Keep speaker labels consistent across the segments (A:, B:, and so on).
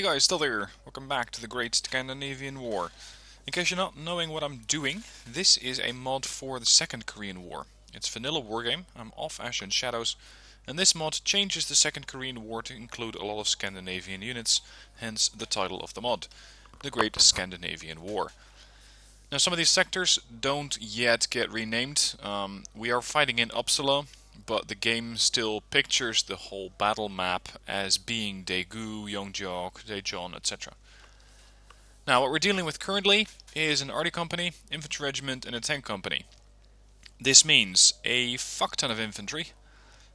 A: Hey guys, still there. Welcome back to the Great Scandinavian War. In case you're not knowing what I'm doing, this is a mod for the Second Korean War. It's vanilla wargame. I'm off Ash and Shadows, and this mod changes the Second Korean War to include a lot of Scandinavian units, hence the title of the mod, the Great Scandinavian War. Now some of these sectors don't yet get renamed. We are fighting in Uppsala, but the game still pictures the whole battle map as being Daegu, Yongjok, Daejeon, etc. Now what we're dealing with currently is an arty company, infantry regiment, and a tank company. This means a fuck ton of infantry,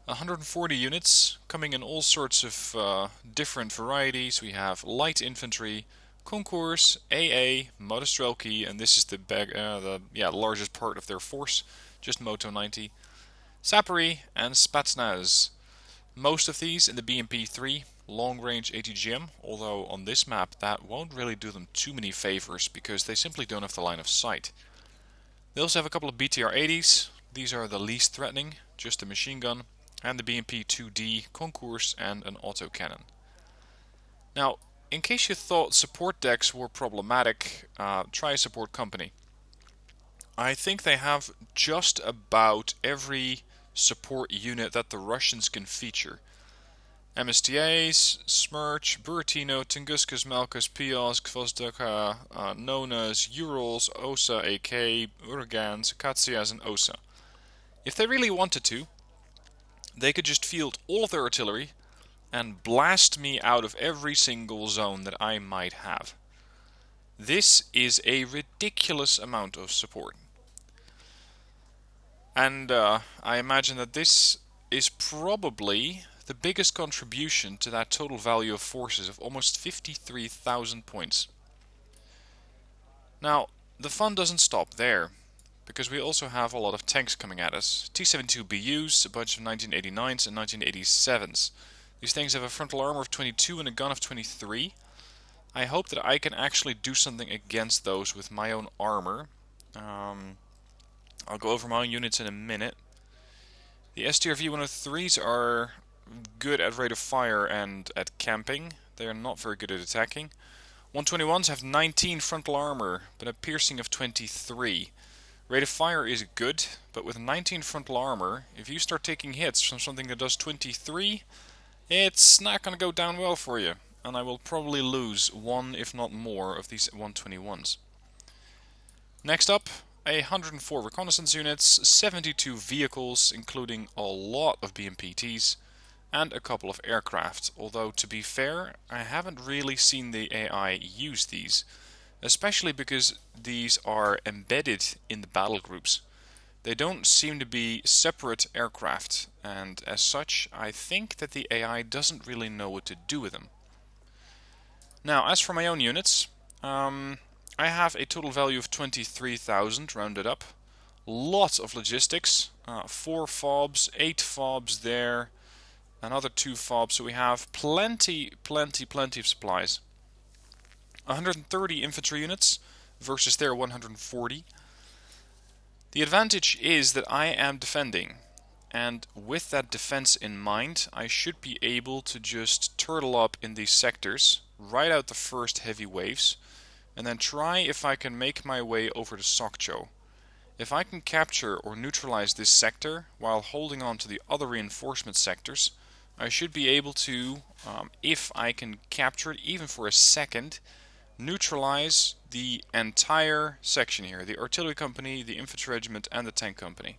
A: 140 units coming in all sorts of different varieties. We have light infantry, concourse, AA, Motostrelki, and this is the largest part of their force, just Moto 90, Sappery, and Spetsnaz. Most of these in the BMP-3 long-range ATGM, although on this map that won't really do them too many favors because they simply don't have the line of sight. They also have a couple of BTR-80s. These are the least threatening, just a machine gun, and the BMP-2D concourse and an autocannon. Now, in case you thought support decks were problematic, try a support company. I think they have just about every support unit that the Russians can feature. MSTAs, Smerch, Buratino, Tunguskis, Malkus, Pios, Gvozdaka, Nonas, Urals, Osa AK, Uragans, Katsias, and Osa. If they really wanted to, they could just field all of their artillery and blast me out of every single zone that I might have. This is a ridiculous amount of support. And I imagine that this is probably the biggest contribution to that total value of forces of almost 53,000 points. Now, the fun doesn't stop there, because we also have a lot of tanks coming at us. T-72BUs, a bunch of 1989s and 1987s. These things have a frontal armor of 22 and a gun of 23. I hope that I can actually do something against those with my own armor. I'll go over my own units in a minute. The STRV 103s are good at rate of fire and at camping. They are not very good at attacking. 121s have 19 frontal armor, but a piercing of 23. Rate of fire is good, but with 19 frontal armor, if you start taking hits from something that does 23, it's not going to go down well for you. And I will probably lose one, if not more, of these 121s. Next up, 104 reconnaissance units, 72 vehicles, including a lot of BMPTs, and a couple of aircraft. Although, to be fair, I haven't really seen the AI use these, especially because these are embedded in the battle groups. They don't seem to be separate aircraft, and as such, I think that the AI doesn't really know what to do with them. Now, as for my own units, I have a total value of 23,000 rounded up. Lots of logistics, 4 FOBs, 8 FOBs there, another 2 FOBs, so we have plenty of supplies. 130 infantry units versus their 140. The advantage is that I am defending, and with that defense in mind, I should be able to just turtle up in these sectors, ride out the first heavy waves, and then try if I can make my way over to Sokcho. If I can capture or neutralize this sector while holding on to the other reinforcement sectors, I should be able to, if I can capture it even for a second, neutralize the entire section here, the artillery company, the infantry regiment, and the tank company.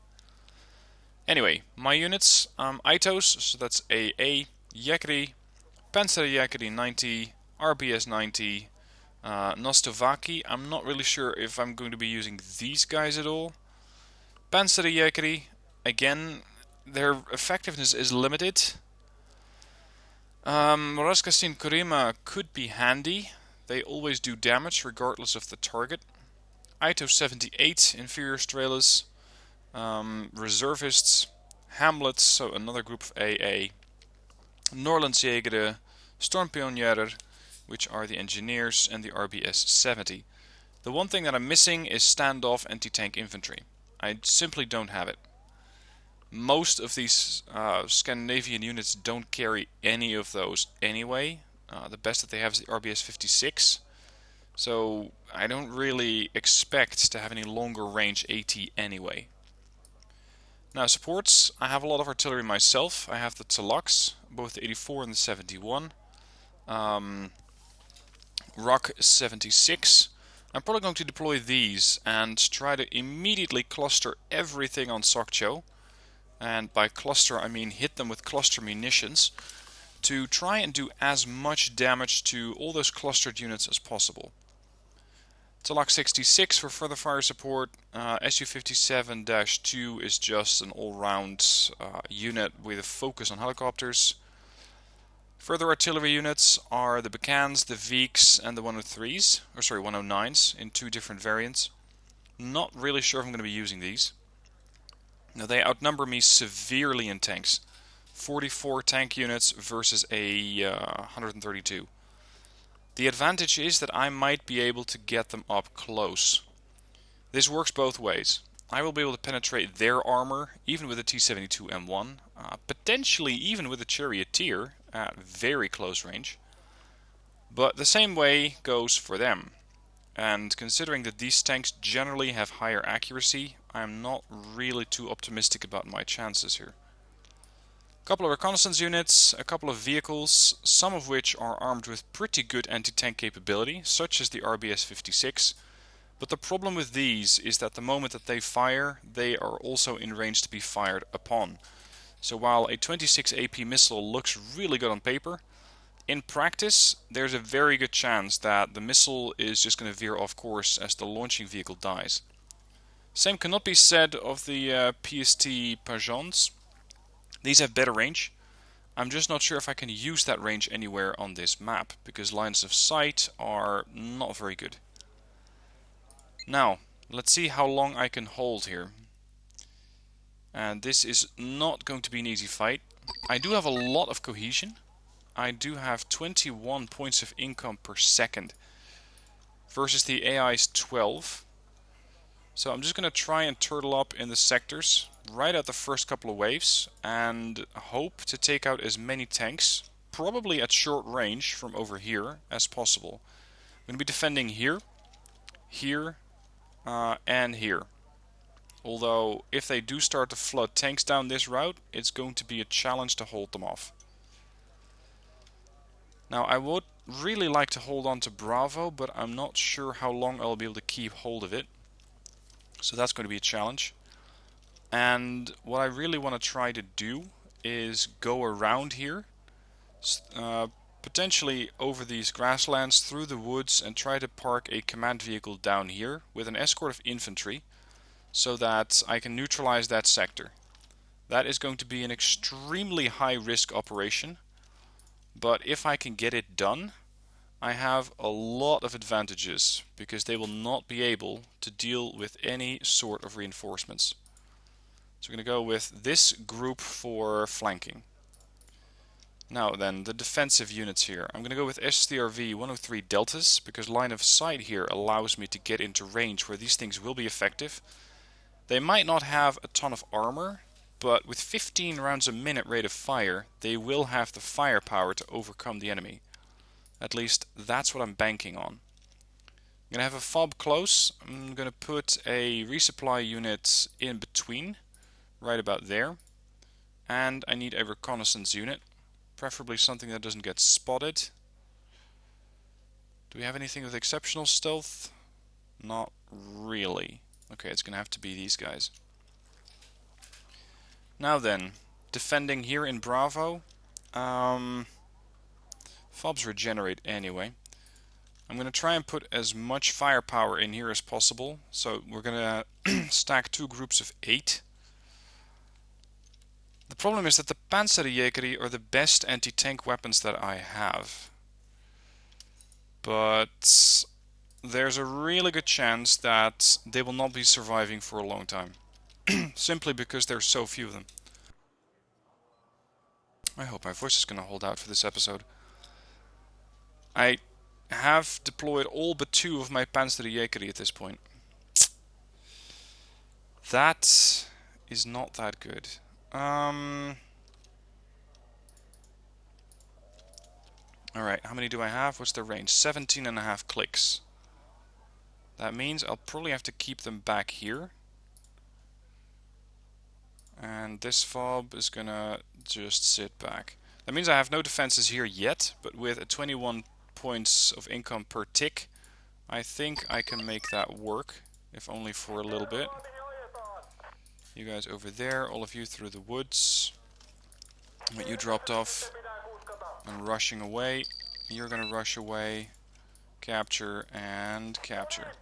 A: Anyway, my units, ITOs, so that's AA, Yekri, Panzer Yekri 90, RBS 90, Nostovaki. I'm not really sure if I'm going to be using these guys at all. Panzer Yekri, again, their effectiveness is limited. Moraskastin Kurima could be handy. They always do damage regardless of the target. Ito 78, inferior Stralis, reservists, Hamlets, so another group of AA, Norlandsjägere, Stormpionjäger, which are the engineers, and the RBS 70. The one thing that I'm missing is standoff anti-tank infantry. I simply don't have it. Most of these Scandinavian units don't carry any of those anyway, The best that they have is the RBS 56. So I don't really expect to have any longer range AT anyway. Now supports, I have a lot of artillery myself. I have the Talux, both the 84 and the 71. Rock 76. I'm probably going to deploy these and try to immediately cluster everything on Sokcho. And by cluster I mean hit them with cluster munitions to try and do as much damage to all those clustered units as possible. Talak 66 for further fire support. Su-57-2 is just an all-round unit with a focus on helicopters. Further artillery units are the Bacans, the Veeks, and the 103s, or sorry, 109s in 2 different variants. Not really sure if I'm going to be using these. Now they outnumber me severely in tanks. 44 tank units versus a 132. The advantage is that I might be able to get them up close. This works both ways. I will be able to penetrate their armor, even with a T-72 M1, potentially even with a Charioteer at very close range. But the same way goes for them. And considering that these tanks generally have higher accuracy, I'm not really too optimistic about my chances here. A couple of reconnaissance units, a couple of vehicles, some of which are armed with pretty good anti-tank capability, such as the RBS 56. But the problem with these is that the moment that they fire, they are also in range to be fired upon. So while a 26 AP missile looks really good on paper, in practice there's a very good chance that the missile is just going to veer off course as the launching vehicle dies. Same cannot be said of the PST Pajons. These have better range. I'm just not sure if I can use that range anywhere on this map, because lines of sight are not very good. Now, let's see how long I can hold here. And this is not going to be an easy fight. I do have a lot of cohesion. I do have 21 points of income per second versus the AI's 12. So I'm just going to try and turtle up in the sectors right at the first couple of waves and hope to take out as many tanks, probably at short range from over here, as possible. I'm going to be defending here, here, and here. Although if they do start to flood tanks down this route, it's going to be a challenge to hold them off. Now I would really like to hold on to Bravo, but I'm not sure how long I'll be able to keep hold of it. So that's going to be a challenge. And what I really want to try to do is go around here, potentially over these grasslands, through the woods, and try to park a command vehicle down here with an escort of infantry so that I can neutralize that sector. That is going to be an extremely high risk operation, but if I can get it done, I have a lot of advantages because they will not be able to deal with any sort of reinforcements. So we're going to go with this group for flanking. Now then, the defensive units here. I'm going to go with STRV 103 Deltas because line of sight here allows me to get into range where these things will be effective. They might not have a ton of armor, but with 15 rounds a minute rate of fire, they will have the firepower to overcome the enemy. At least that's what I'm banking on. I'm going to have a fob close. I'm going to put a resupply unit in between, right about there. And I need a reconnaissance unit, preferably something that doesn't get spotted. Do we have anything with exceptional stealth? Not really. Okay, it's going to have to be these guys. Now then, defending here in Bravo. Fobs regenerate anyway. I'm going to try and put as much firepower in here as possible. So we're going to stack 2 groups of 8. The problem is that the Panzerjäger are the best anti-tank weapons that I have. But there's a really good chance that they will not be surviving for a long time. Simply because there's so few of them. I hope my voice is going to hold out for this episode. I have deployed all but 2 of my Panzerjäger at this point. That is not that good. Alright, how many do I have? What's the range? 17.5 clicks. That means I'll probably have to keep them back here. And this fob is gonna just sit back. That means I have no defenses here yet, but with a 21 points of income per tick, I think I can make that work, if only for a little bit. You guys over there, all of you through the woods. What you dropped off and rushing away. You're gonna rush away, capture, and capture.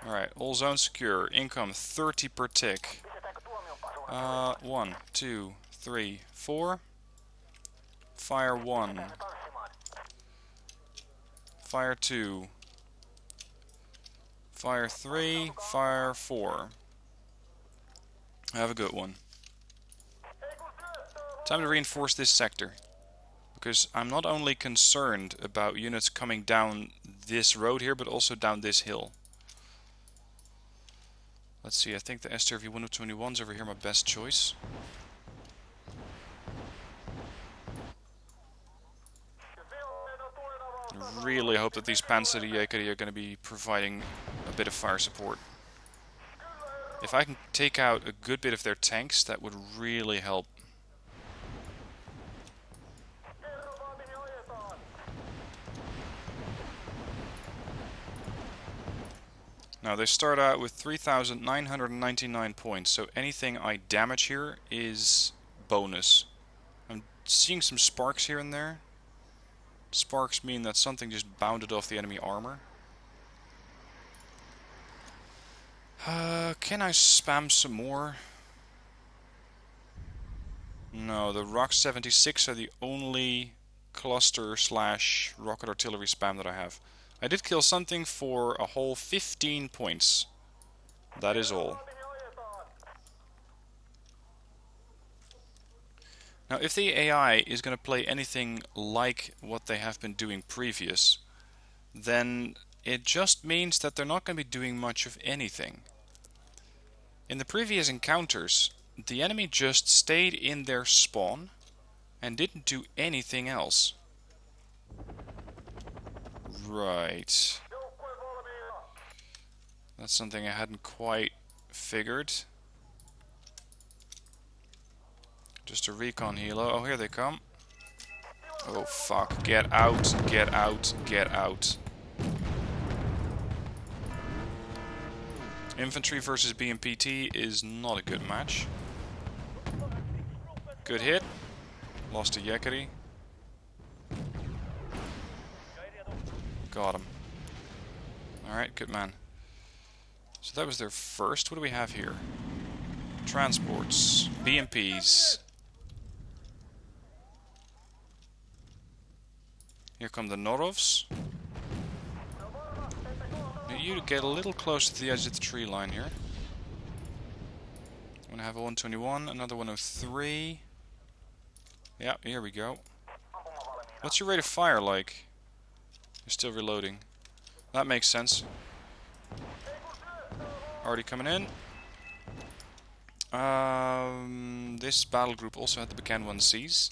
A: Alright, all zones secure. Income 30 per tick. 1, 2, 3, 4. Fire 1. Fire 2. Fire 3. Fire 4. Have a good one. Time to reinforce this sector. Because I'm not only concerned about units coming down this road here, but also down this hill. Let's see, I think the STRV 121's over here my best choice. Really hope that these Panzerjäger are going to be providing a bit of fire support. If I can take out a good bit of their tanks, that would really help. Now they start out with 3,999 points, so anything I damage here is bonus. I'm seeing some sparks here and there. Sparks mean that something just bounded off the enemy armor. Can I spam some more? No, the Rock 76 are the only cluster / rocket artillery spam that I have. I did kill something for a whole 15 points. That is all. Now, if the AI is going to play anything like what they have been doing previous, then it just means that they're not going to be doing much of anything. In the previous encounters, the enemy just stayed in their spawn and didn't do anything else. Right. That's something I hadn't quite figured. Just a recon helo. Oh, here they come. Oh, fuck. Get out, get out, get out. Infantry versus BMPT is not a good match. Good hit. Lost to Yekeri. Got him. Alright, good man. So that was their first. What do we have here? Transports. BMPs. Here come the Norovs. Now you get a little closer to the edge of the tree line here. I'm gonna have a 121, another 103. Yeah, here we go. What's your rate of fire like? You're still reloading. That makes sense. Already coming in. This battle group also had the Bacan 1Cs.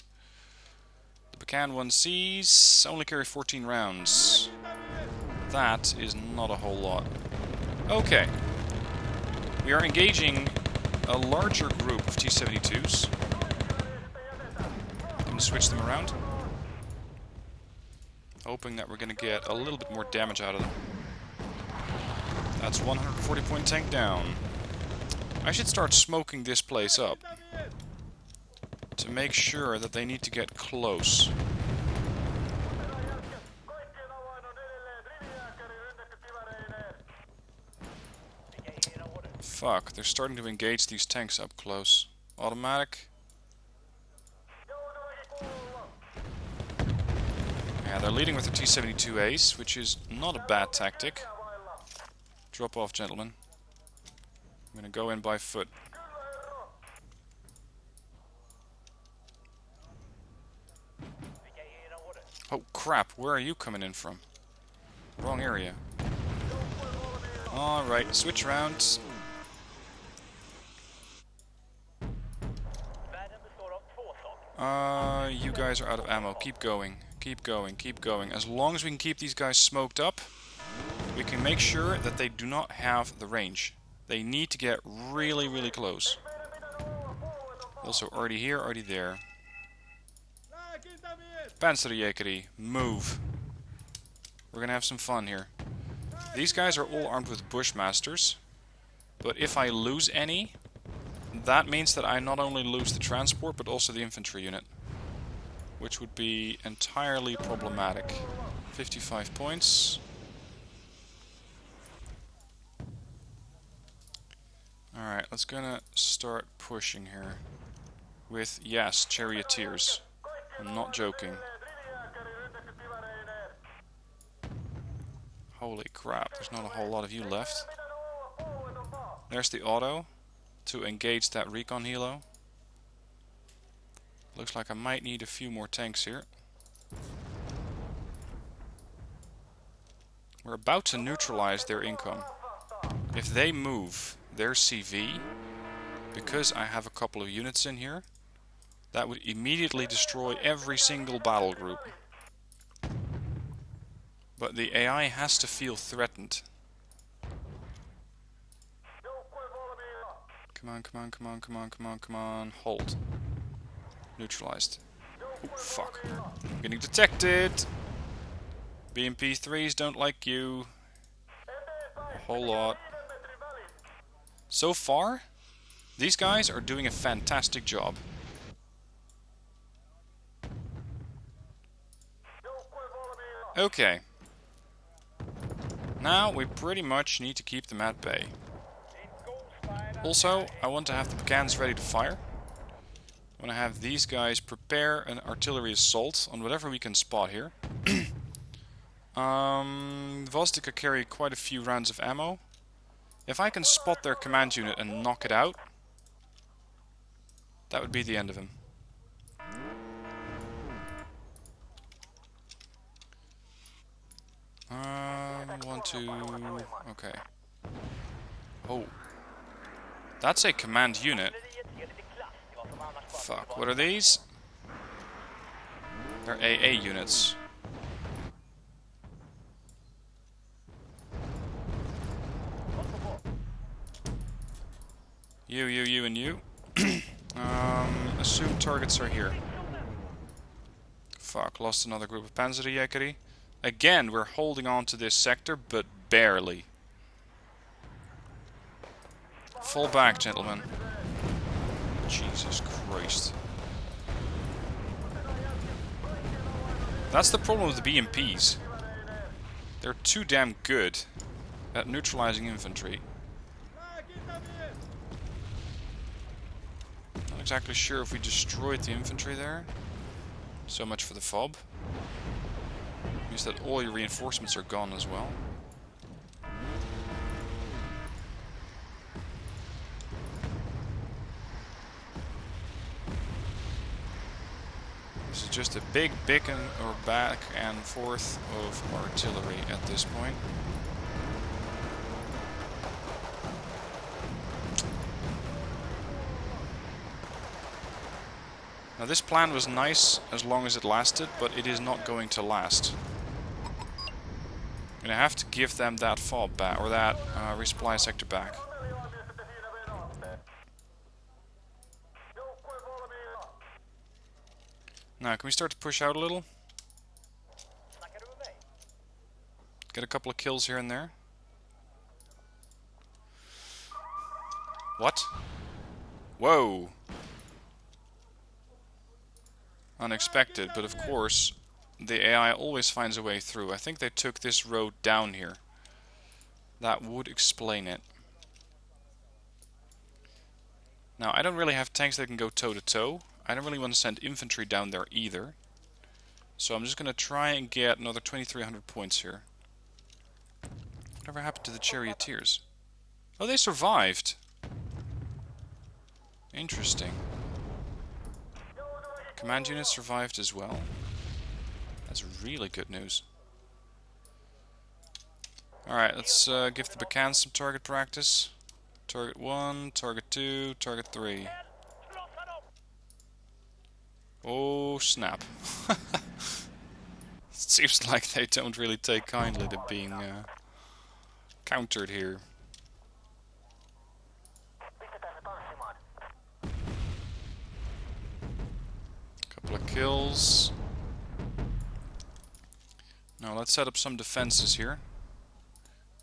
A: The Bacan 1Cs only carry 14 rounds. That is not a whole lot. Okay. We are engaging a larger group of T-72s. I'm going to switch them around. Hoping that we're going to get a little bit more damage out of them. That's 140 point tank down. I should start smoking this place up to make sure that they need to get close. Fuck, they're starting to engage these tanks up close. Automatic. Yeah, they're leading with the T-72 Ace, which is not a bad tactic. Drop off, gentlemen. I'm gonna go in by foot. Oh crap, where are you coming in from? Wrong area. Alright, switch around. You guys are out of ammo. Keep going. Keep going. Keep going. As long as we can keep these guys smoked up, we can make sure that they do not have the range. They need to get really, really close. Also, already here, already there. Panzerjägeri, move. We're gonna have some fun here. These guys are all armed with Bushmasters. But if I lose any, that means that I not only lose the transport, but also the infantry unit. Which would be entirely problematic. 55 points. Alright, let's gonna start pushing here. With, yes, charioteers. I'm not joking. Holy crap, there's not a whole lot of you left. There's the auto to engage that recon helo. Looks like I might need a few more tanks here. We're about to neutralize their income. If they move their CV, because I have a couple of units in here, that would immediately destroy every single battle group. But the AI has to feel threatened. Come on, come on, come on, come on, come on, come on. Hold. Neutralized. Oh, fuck. I'm getting detected! BMP-3s don't like you. A whole lot. So far, these guys are doing a fantastic job. Okay. Now we pretty much need to keep them at bay. Also, I want to have the cannons ready to fire. I want to have these guys prepare an artillery assault on whatever we can spot here. Vostika carry quite a few rounds of ammo. If I can spot their command unit and knock it out, that would be the end of him. One, two... Okay. Oh. That's a command unit. Fuck, what are these? They're AA units. You, and you. Assume targets are here. Fuck, lost another group of Panzerjägeri. Again, we're holding on to this sector, but barely. Fall back, gentlemen. Jesus Christ. That's the problem with the BMPs. They're too damn good at neutralizing infantry. Not exactly sure if we destroyed the infantry there. So much for the FOB. Means that all your reinforcements are gone as well. This is just a big or back and forth of artillery at this point. Now this plan was nice as long as it lasted, but it is not going to last. I'm gonna have to give them that FOB back, or that resupply sector back. Now, can we start to push out a little? Get a couple of kills here and there. What? Whoa! Unexpected, but of course, the AI always finds a way through. I think they took this road down here. That would explain it. Now, I don't really have tanks that can go toe-to-toe. I don't really want to send infantry down there either. So I'm just going to try and get another 2,300 points here. Whatever happened to the charioteers? Oh, they survived! Interesting. Command unit survived as well. That's really good news. Alright, let's give the Bacans some target practice. Target 1, target 2, target 3. Oh snap. Seems like they don't really take kindly to being countered here. Couple of kills. Now let's set up some defenses here.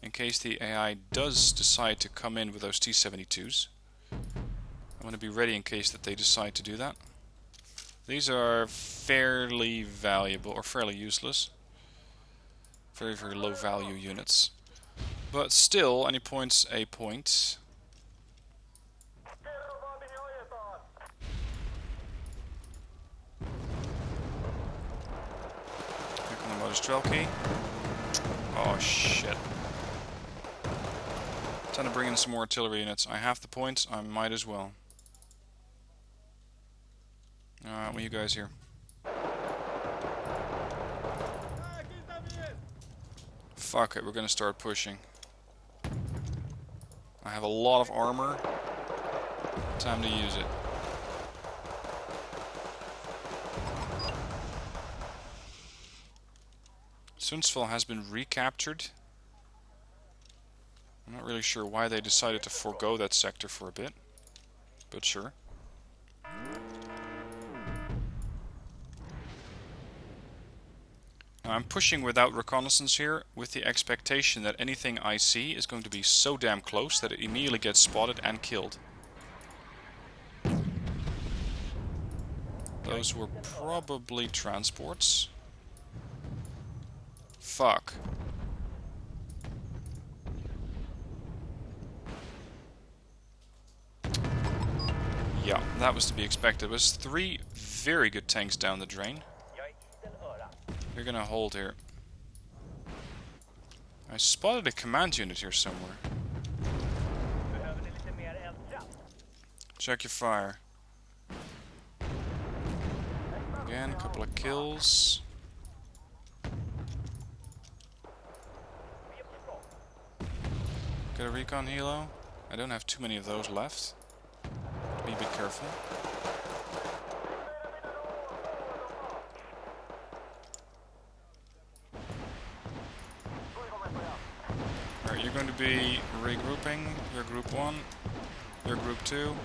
A: In case the AI does decide to come in with those T-72s. I want to be ready in case that they decide to do that. These are fairly valuable, or fairly useless. Very, very low value units. But still, any point's a point. Here come the motor Strelky. Oh shit. Time to bring in some more artillery units. I have the points, I might as well. What are you guys here? Fuck it, we're gonna start pushing. I have a lot of armor. Time to use it. Sundsvall has been recaptured. I'm not really sure why they decided to forego that sector for a bit, but sure. Now I'm pushing without reconnaissance here, with the expectation that anything I see is going to be so damn close that it immediately gets spotted and killed. Those were probably transports. Fuck. Yeah, that was to be expected. It was 3 very good tanks down the drain. You're gonna hold here. I spotted a command unit here somewhere. Check your fire. Again, a couple of kills. Get a recon helo. I don't have too many of those left. Be a bit careful. Alright, you're going to be regrouping. You're group 1. You're group 2.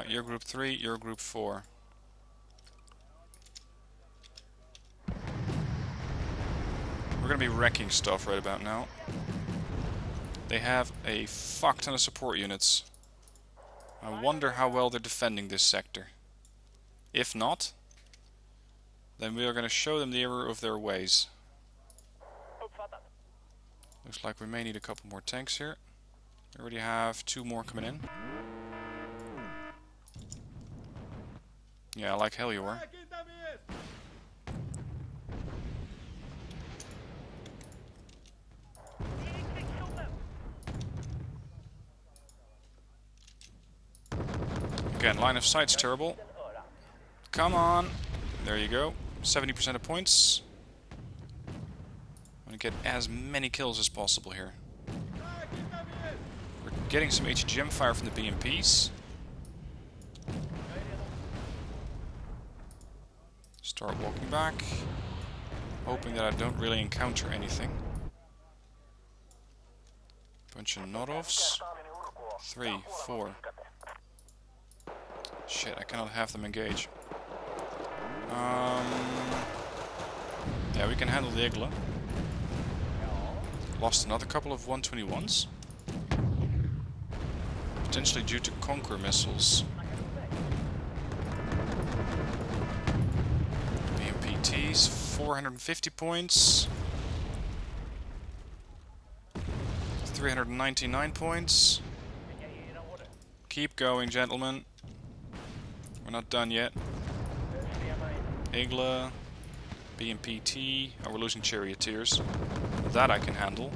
A: You're group 3. You're group 4. We're going to be wrecking stuff right about now. They have a fuck ton of support units. I wonder how well they're defending this sector. If not, then we are going to show them the error of their ways. Looks like we may need a couple more tanks here. We already have 2 more coming in. Yeah, like hell you are. Again, line of sight's terrible. Come on. There you go. 70% of points. I'm going to get as many kills as possible here. We're getting some HGM fire from the BMPs. Start walking back. Hoping that I don't really encounter anything. Bunch of Norovs. 3, 4. Shit, I cannot have them engage. Yeah, we can handle the Igla. Lost another couple of 121s. Potentially due to Conquer missiles. BMPTs, 450 points. 399 points. Keep going, gentlemen. We're not done yet. Igla, BMPT. Oh, we're losing charioteers. That I can handle.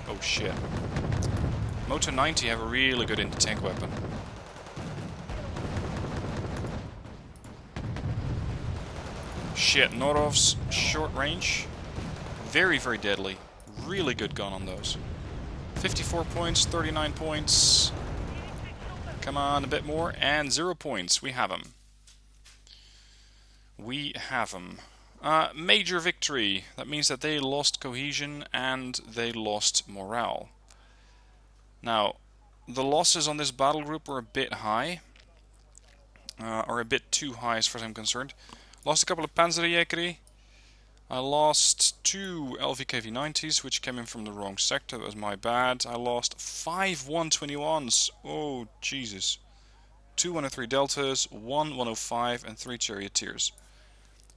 A: Oh shit. Moto 90 have a really good anti-tank weapon. Shit, Norov's short range. Very, very deadly. Really good gun on those. 54 points, 39 points. Come on, a bit more, and 0 points. We have him. We have them. Major victory. That means that they lost cohesion and they lost morale. Now, the losses on this battle group were a bit high. Or a bit too high as far as I'm concerned. Lost a couple of Panzerjägeri. I lost 2 LVKV-90s, which came in from the wrong sector. That was my bad. I lost 5 121s. Oh, Jesus. 2 103 Deltas, 1 105, and 3 Charioteers.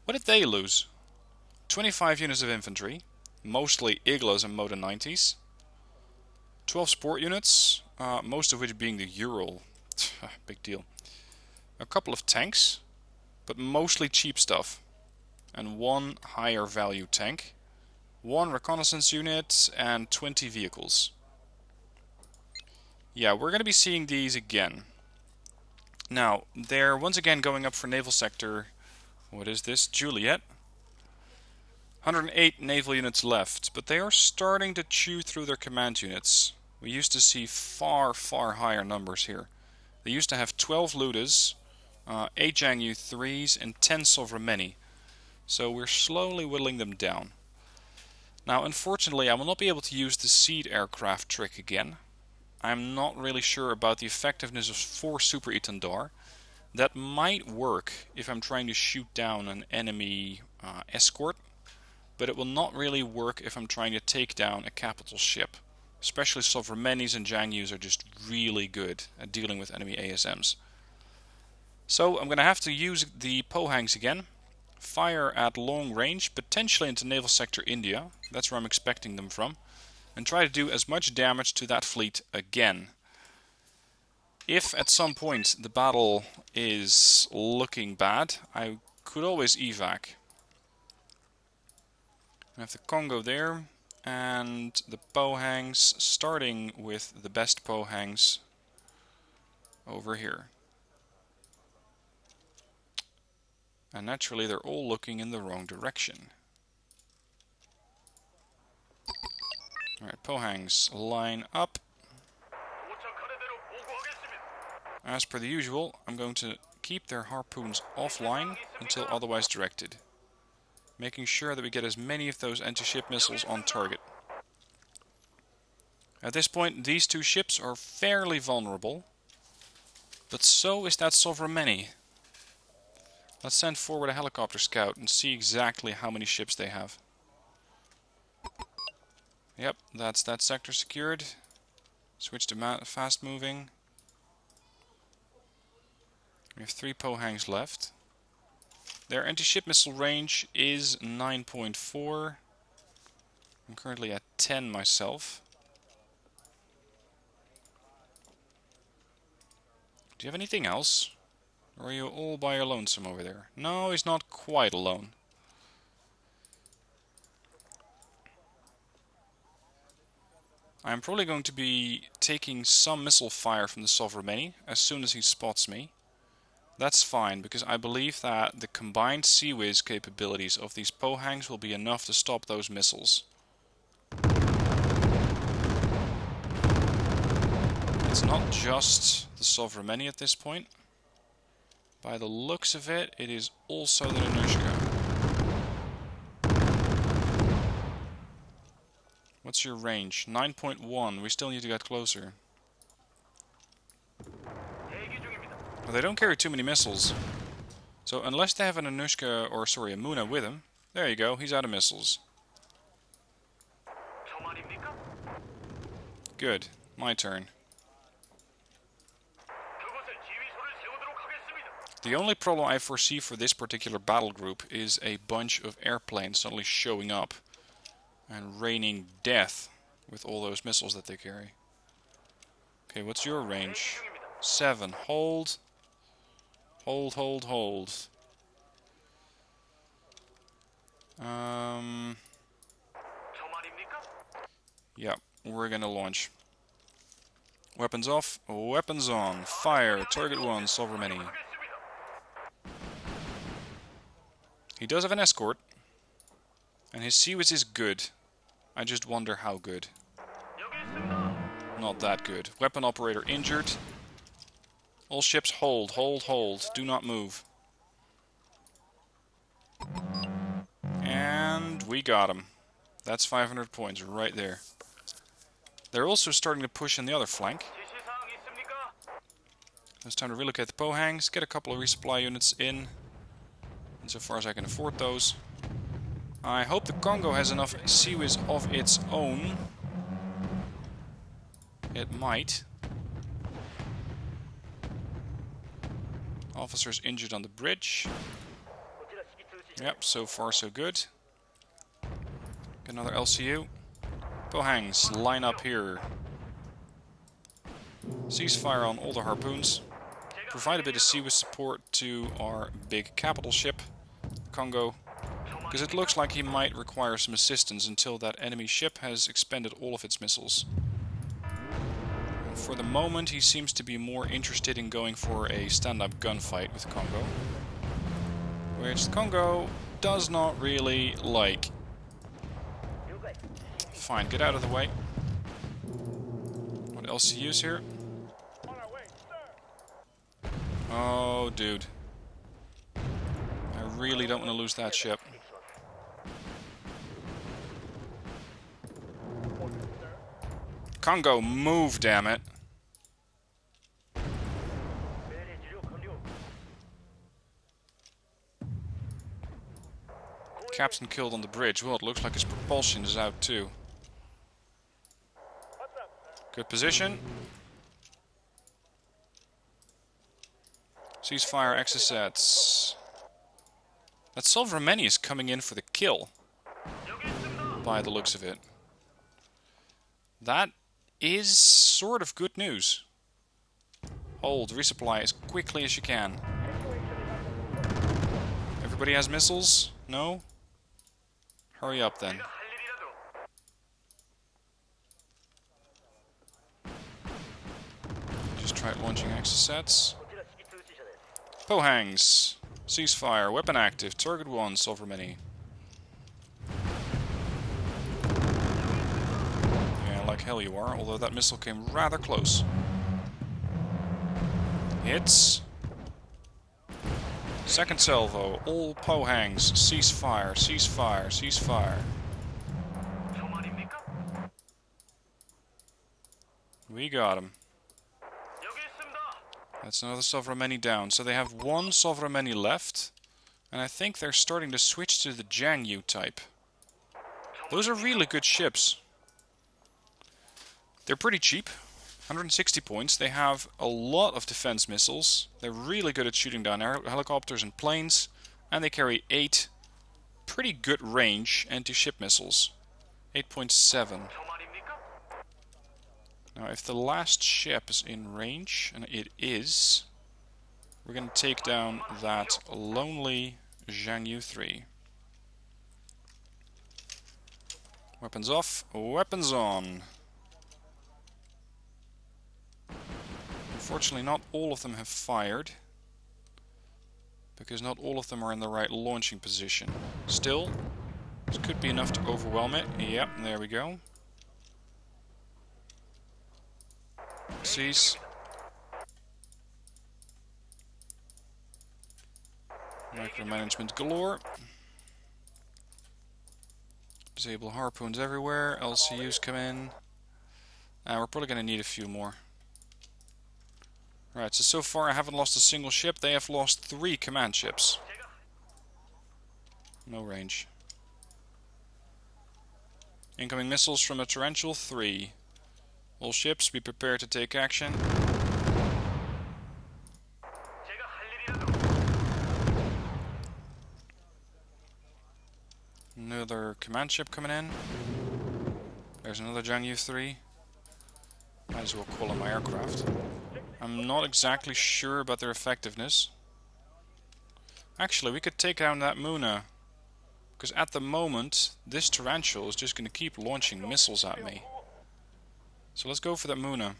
A: What did they lose? 25 units of infantry, mostly Iglas and Moda 90s. 12 sport units, most of which being the Ural. Big deal. A couple of tanks, but mostly cheap stuff. And 1 higher value tank. 1 reconnaissance unit and 20 vehicles. Yeah, we're going to be seeing these again. Now, they're once again going up for naval sector. What is this? Juliet. 108 naval units left, but they are starting to chew through their command units. We used to see far, far higher numbers here. They used to have 12 Ludas, 8 Jiangyu 3s, and 10 Sovremeni. So we're slowly whittling them down. Now, unfortunately, I will not be able to use the seed aircraft trick again. I'm not really sure about the effectiveness of 4 Super Itandar. That might work if I'm trying to shoot down an enemy escort, but it will not really work if I'm trying to take down a capital ship. Especially Sovremenis and Jiangyus are just really good at dealing with enemy ASMs. So I'm going to have to use the Pohangs again. Fire at long range, potentially into naval sector India. That's where I'm expecting them from. And try to do as much damage to that fleet again. If at some point the battle is looking bad, I could always evac. I have the Congo there, and the Pohangs, starting with the best Pohangs over here. And naturally they're all looking in the wrong direction. Alright, Pohangs, line up. As per the usual, I'm going to keep their harpoons offline until otherwise directed. Making sure that we get as many of those anti-ship missiles on target. At this point, these 2 ships are fairly vulnerable. But so is that Sovremeni. Let's send forward a helicopter scout and see exactly how many ships they have. Yep, that's that sector secured. Switch to fast moving. We have 3 Pohangs left. Their anti-ship missile range is 9.4. I'm currently at 10 myself. Do you have anything else? Or are you all by your lonesome over there? No, he's not quite alone. I'm probably going to be taking some missile fire from the Sovremeni as soon as he spots me. That's fine, because I believe that the combined Sea-Wiz capabilities of these Pohangs will be enough to stop those missiles. It's not just the Sovremeni at this point. By the looks of it, it is also the Nanushka. What's your range? 9.1. We still need to get closer. Well, they don't carry too many missiles. So unless they have an Anushka, or sorry, a Muna with him, there you go, he's out of missiles. Good, my turn. The only problem I foresee for this particular battle group is a bunch of airplanes suddenly showing up and raining death with all those missiles that they carry. Okay, what's your range? 7. Hold. Hold, hold, hold. Yeah, we're gonna launch. Weapons off, weapons on. Fire, target 1, Sovremeni. He does have an escort. And his Sea-Wiz is good. I just wonder how good. Not that good. Weapon operator injured. All ships hold, hold, hold. Do not move. We got him. That's 500 points right there. They're also starting to push in the other flank. It's time to relocate the Pohangs, get a couple of resupply units in, insofar as I can afford those. I hope the Congo has enough seaways of its own. It might. Officers injured on the bridge. Yep, so far so good. Get another LCU. Pohangs, line up here. Ceasefire on all the harpoons. Provide a bit of seaway support to our big capital ship, Congo, because it looks like he might require some assistance until that enemy ship has expended all of its missiles. And for the moment, he seems to be more interested in going for a stand-up gunfight with Congo, which the Congo does not really like. Fine, get out of the way. What LCUs here? Oh, dude. I really don't want to lose that ship. Congo, move, damn it. Captain killed on the bridge. Well, it looks like his propulsion is out too. Good position. Ceasefire, access sets. That Silvermany is coming in for the kill, by the looks of it. That is sort of good news. Hold, resupply as quickly as you can. Everybody has missiles? No? Hurry up then. Just try launching access sets. Pohangs. Ceasefire. Weapon active. Target 1. Silvermany. Yeah, like hell you are, although that missile came rather close. Hits. Second salvo. All Pohangs. Ceasefire. Ceasefire. Ceasefire. We got him. That's another Silvermany down. So they have one Silvermany left. And I think they're starting to switch to the Jiangyu type. Those are really good ships. They're pretty cheap. 160 points. They have a lot of defense missiles. They're really good at shooting down helicopters and planes. And they carry 8 pretty good range anti-ship missiles. 8.7. Now, if the last ship is in range, and it is, we're going to take down that lonely Jiangyu 3. Weapons off, weapons on. Unfortunately, not all of them have fired, because not all of them are in the right launching position. Still, this could be enough to overwhelm it. Yep, there we go. Cease. Micromanagement galore. Disable harpoons everywhere. LCUs come in. We're probably going to need a few more. Right, so far I haven't lost a single ship. They have lost 3 command ships. No range. Incoming missiles from a Torrential 3. All ships, be prepared to take action. Another command ship coming in. There's another Jiangyu 3. Might as well call them my aircraft. I'm not exactly sure about their effectiveness. Actually, we could take down that Muna. Because at the moment, this Torrential is just going to keep launching missiles at me. So let's go for that Muna.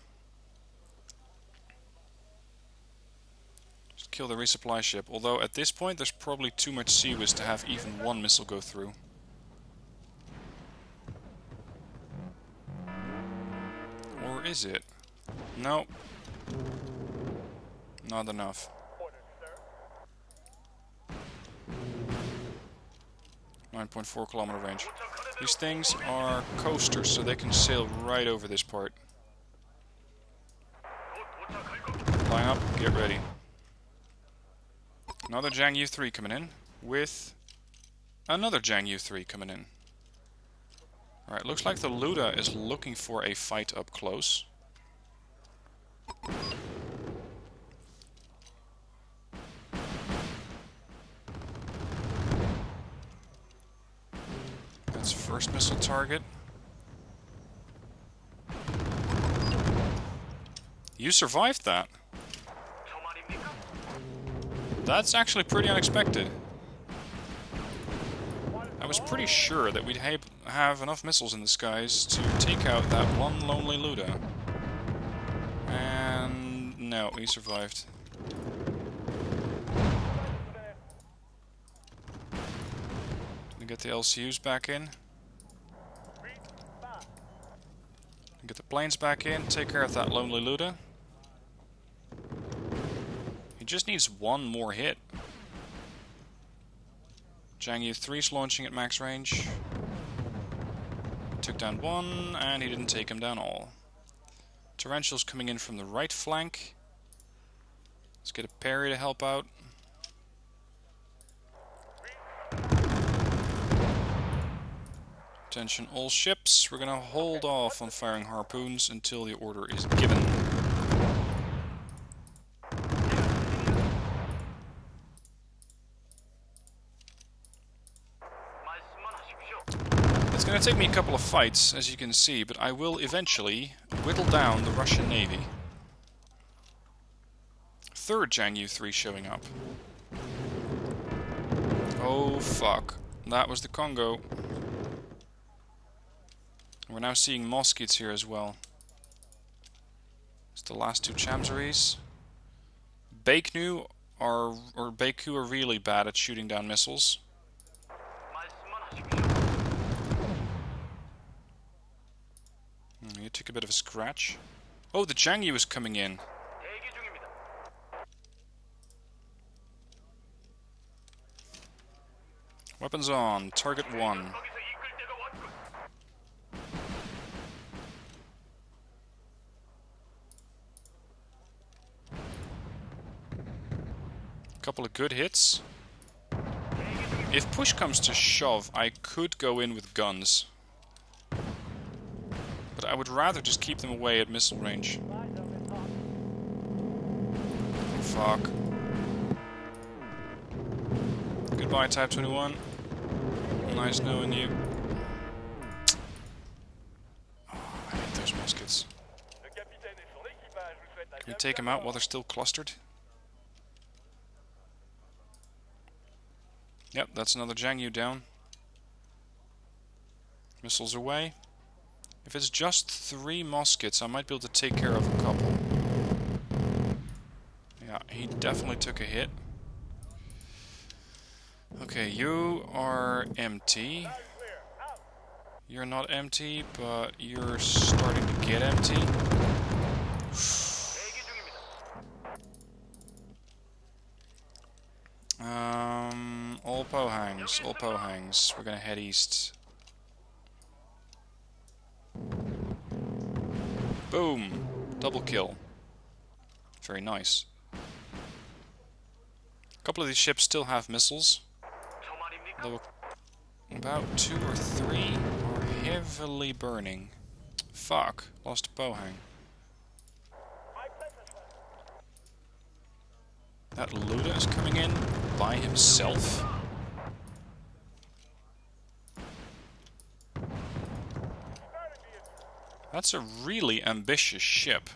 A: Just kill the resupply ship. Although at this point there's probably too much seaways to have even one missile go through. Or is it? No. Not enough. 9.4 kilometer range. These things are coasters, so they can sail right over this part. Line up, get ready. Another Jang U-3 coming in, with another Jang U-3 coming in. Alright, looks like the Luda is looking for a fight up close. That's first missile target. You survived that. That's actually pretty unexpected. I was pretty sure that we'd have enough missiles in the skies to take out that one lonely Luda. And no, he survived. Gonna get the LCUs back in. Get the planes back in, take care of that lonely Luda. He just needs one more hit. Jang U-3's launching at max range. Took down one, and he didn't take him down all. Torrential's coming in from the right flank. Let's get a parry to help out. Attention all ships, we're gonna hold off on firing harpoons until the order is given. It's gonna take me a couple of fights, as you can see, but I will eventually whittle down the Russian Navy. Third Jang U-3 showing up. Oh fuck, that was the Congo. We're now seeing Moskits here as well. It's the last two Chamseries. Baeknu Baku are really bad at shooting down missiles. He took a bit of a scratch. Oh, the Jangyu is coming in. Weapons on, target 1. Couple of good hits. If push comes to shove, I could go in with guns. But I would rather just keep them away at missile range. Fuck. Goodbye, Type 21. Nice knowing you. Oh, I hate those muskets. Can we take them out while they're still clustered? Yep, that's another Jangyu down. Missiles away. If it's just 3 muskets, I might be able to take care of a couple. Yeah, he definitely took a hit. Okay, you are empty. You're not empty, but you're starting to get empty. All Pohangs, all Pohangs. We're gonna head east. Boom! Double kill. Very nice. A couple of these ships still have missiles. Though about 2 or 3 are heavily burning. Fuck, lost a Pohang. That Luda is coming in by himself. That's a really ambitious ship.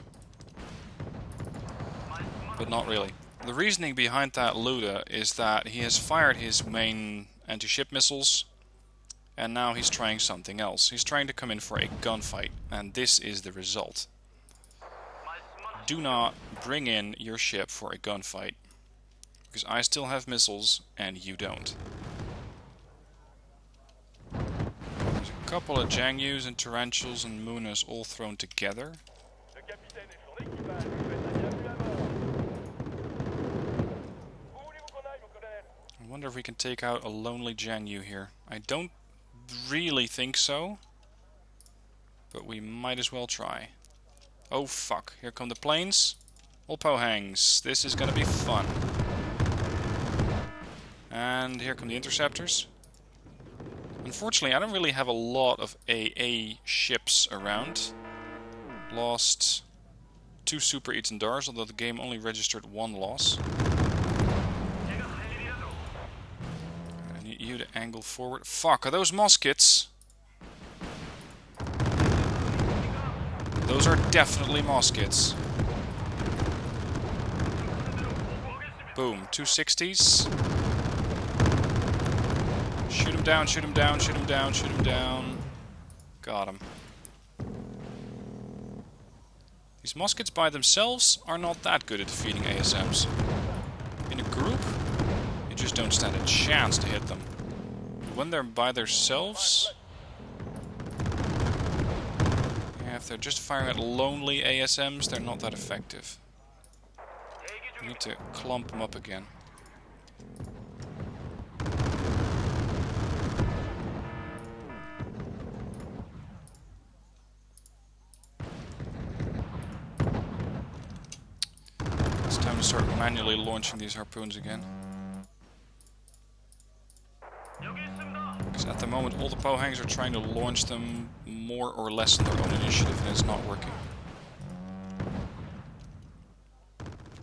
A: But not really. The reasoning behind that Luda is that he has fired his main anti-ship missiles, and now he's trying something else. He's trying to come in for a gunfight, and this is the result. Do not bring in your ship for a gunfight, because I still have missiles, and you don't. There's a couple of Jangyus and Tarantulas and Munas all thrown together. wonder if we can take out a lonely Janu here. I don't really think so, but we might as well try. Oh fuck, here come the planes. All Pohangs. This is gonna be fun. And here come the interceptors. Unfortunately, I don't really have a lot of AA ships around. Lost 2 Super Itendars, although the game only registered 1 loss. I need you to angle forward. Fuck, are those muskets? Those are definitely muskets. Boom, 260s. Shoot him down, shoot him down, shoot him down, shoot him down. Got him. These muskets by themselves are not that good at defeating ASMs. In a group, you just don't stand a chance to hit them. When they're by themselves... yeah, if they're just firing at lonely ASMs, they're not that effective. We need to clump them up again. It's time to start manually launching these harpoons again. Because at the moment all the Pohangs are trying to launch them more or less on their own initiative and it's not working.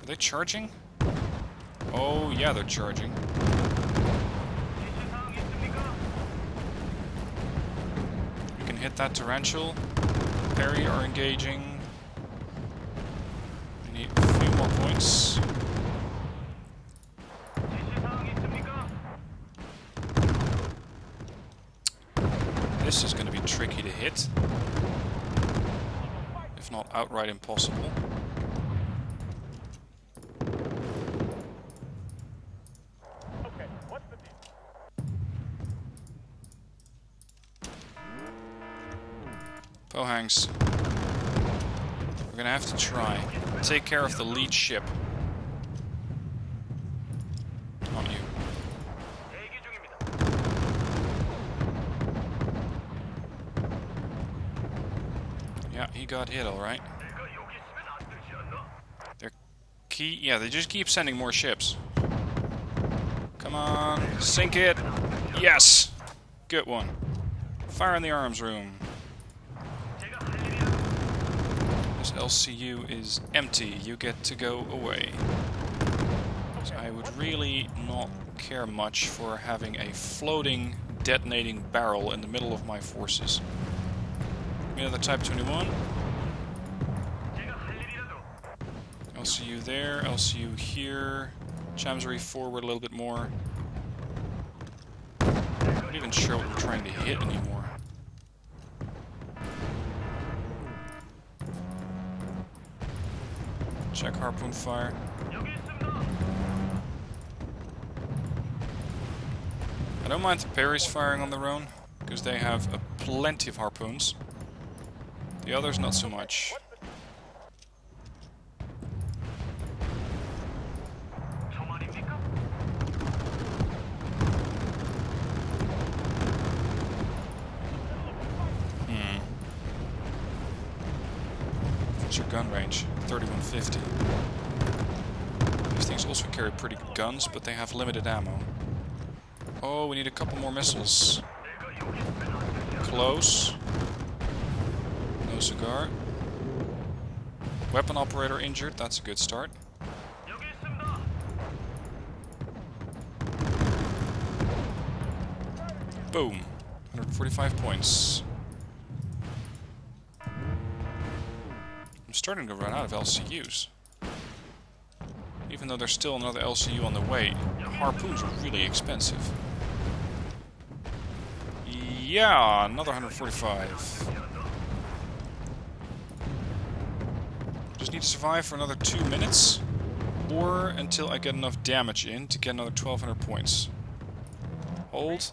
A: Are they charging? Oh yeah, they're charging. You can hit that torrential. Parry are engaging. We need a few more points. This is going to be tricky to hit. If not outright impossible. Pohangs. We're gonna have to try. Take care of the lead ship. On you. Yeah, he got hit alright. They're key. Yeah, they just keep sending more ships. Come on, sink it. Yes! Good one. Fire in the arms room. LCU is empty, you get to go away. So I would really not care much for having a floating, detonating barrel in the middle of my forces. Give me another Type 21. LCU there, LCU here. Chamsbury forward a little bit more. I'm not even sure what we're trying to hit anymore. Check harpoon fire. I don't mind the parries firing on their own, because they have plenty of harpoons. The others not so much. What's your gun range? 3150. These things also carry pretty good guns, but they have limited ammo. Oh, we need a couple more missiles. Close. No cigar. Weapon operator injured, that's a good start. Boom. 145 points. I'm starting to run out of LCUs. Even though there's still another LCU on the way, harpoons are really expensive. Yeah, another 145. Just need to survive for another 2 minutes, or until I get enough damage in to get another 1200 points. Hold.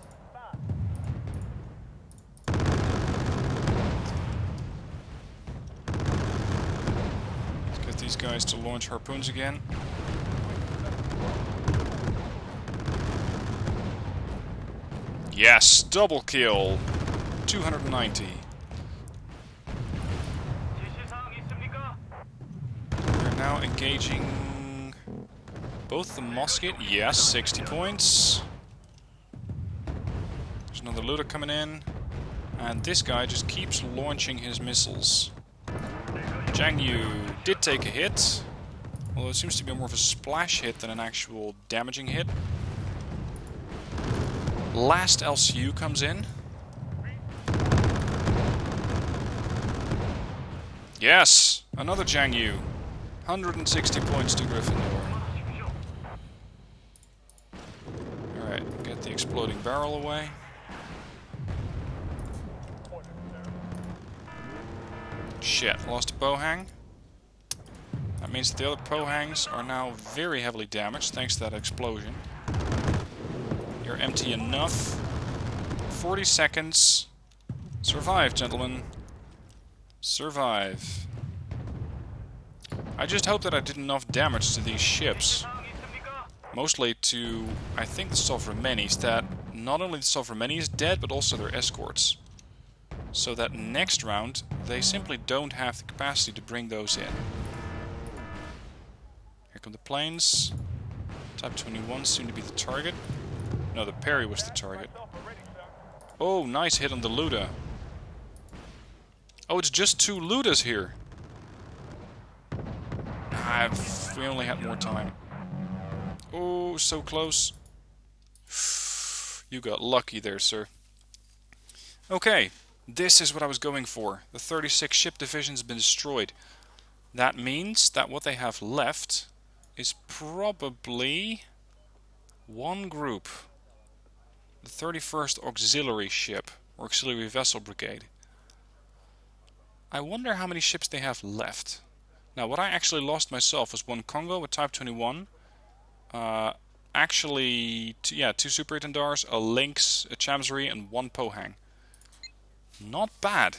A: These guys to launch harpoons again. Yes, double kill. 290. We're now engaging both the musket. Yes, 60 points. There's another looter coming in. And this guy just keeps launching his missiles. Zhang Yu did take a hit. Although it seems to be more of a splash hit than an actual damaging hit. Last LCU comes in. Yes! Another Zhang Yu. 160 points to Gryffindor. Alright, get the exploding barrel away. Shit, lost a Bohang. That means that the other Pohangs are now very heavily damaged thanks to that explosion. You're empty enough. 40 seconds. Survive, gentlemen. Survive. I just hope that I did enough damage to these ships. Mostly to, I think, the Sovramenis, that not only the Sovramenis is dead, but also their escorts. So that next round, they simply don't have the capacity to bring those in. Here come the planes. Type 21 soon to be the target. No, the Perry was the target. Oh, nice hit on the Luda. Oh, it's just 2 Ludas here. We only had more time. Oh, so close. You got lucky there, sir. Okay, this is what I was going for. The 36 ship division's been destroyed. That means that what they have left is probably one group. The 31st Auxiliary Ship, or Auxiliary Vessel Brigade. I wonder how many ships they have left. Now, what I actually lost myself was one Congo with Type 21. Actually, 2 Super Itandars, a Lynx, a Chamsri, and 1 Pohang. Not bad.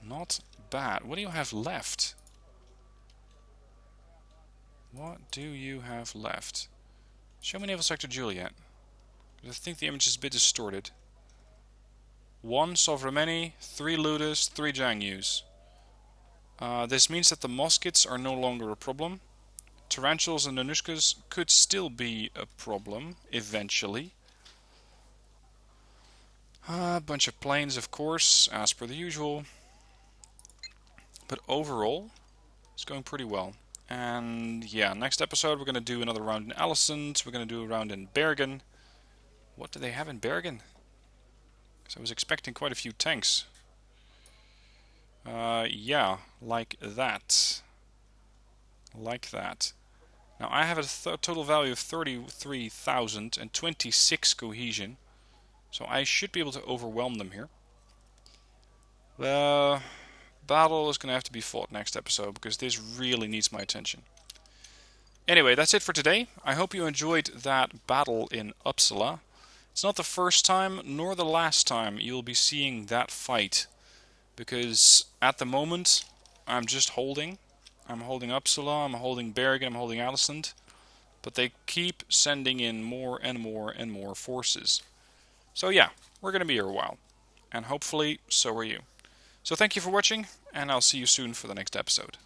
A: Not bad. What do you have left? What do you have left? Show me Naval Sector Juliet. I think the image is a bit distorted. 1 Sovremeni, 3 Ludas, 3 Zhang Yus. This means that the muskets are no longer a problem. Tarantulas and Nanushkas could still be a problem, eventually. A bunch of planes, of course, as per the usual. But overall, it's going pretty well. And yeah, next episode we're going to do another round in Alisund. We're going to do a round in Bergen. What do they have in Bergen? Because I was expecting quite a few tanks. Yeah, like that. Like that. Now I have a total value of 33,026 cohesion. So I should be able to overwhelm them here. The battle is going to have to be fought next episode, because this really needs my attention. Anyway, that's it for today. I hope you enjoyed that battle in Uppsala. It's not the first time, nor the last time you'll be seeing that fight. Because at the moment, I'm just holding. I'm holding Uppsala, I'm holding Bergen, I'm holding Alisund. But they keep sending in more and more and more forces. So yeah, we're going to be here a while. And hopefully, so are you. So thank you for watching, and I'll see you soon for the next episode.